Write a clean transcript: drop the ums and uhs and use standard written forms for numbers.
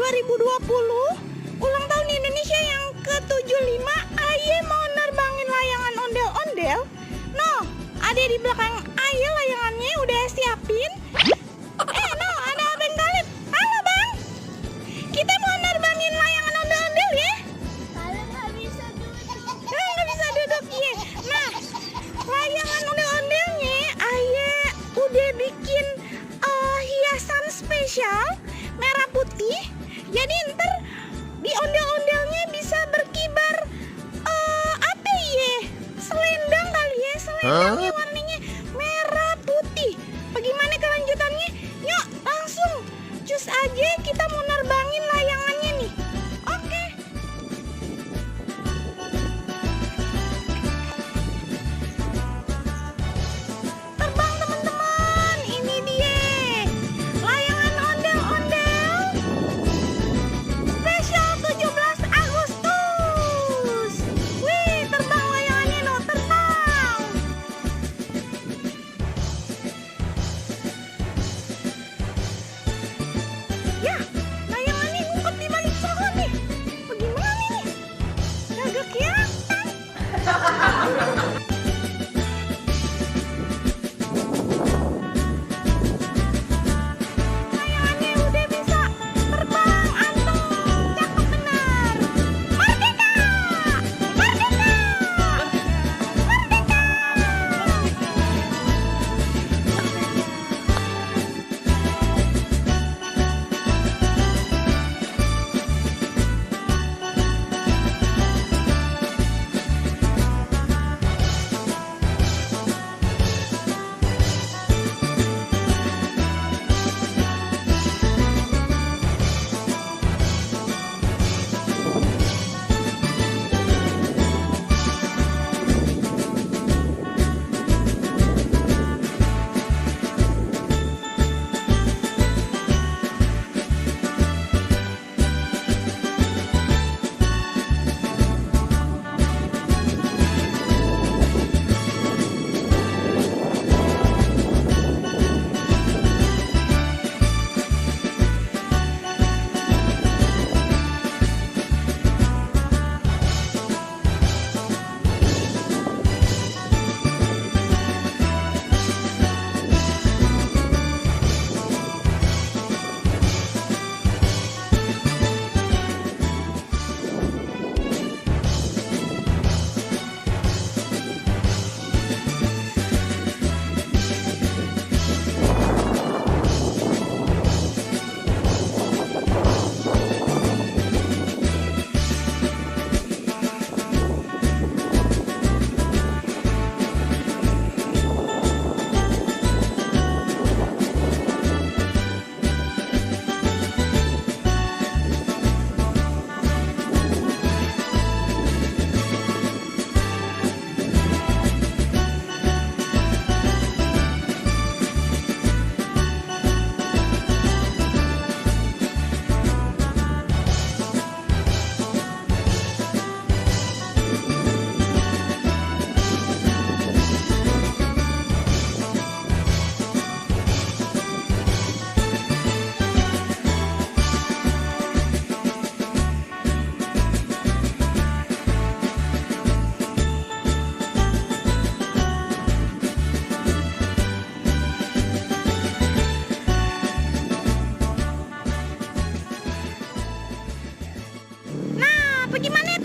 2020 ulang tahun Indonesia yang ke-75, Aye mau nerbangin layangan ondel-ondel. No, ada di belakang Aye layangannya udah siapin. No, ada Abang Galip. Halo Bang, kita mau nerbangin layangan ondel-ondel ya. Kalau nggak bisa duduk. Nggak bisa duduk ya. Nah, layangan ondel-ondelnya Aye udah bikin hiasan spesial merah putih. Jadi ntar di ondel-ondelnya bisa berkibar apa ya? Selendang kali ya, selendangnya warnanya merah putih. Bagaimana kelanjutannya? Yuk langsung cus aja, kita mau nerbangin layangannya nih. Oke. Terbang teman-teman, ini dia layangan ondel-ondel spesial 17 Agustus. Wih, terbang layangannya no, terbang. Ya, layangannya ngumpet di balik pohon nih. Bagaimana nih? Kagak kelihatan. Layangannya udah bisa terbang, anteng, cakep benar. Merdeka! Merdeka! Merdeka! Nah, bagaimana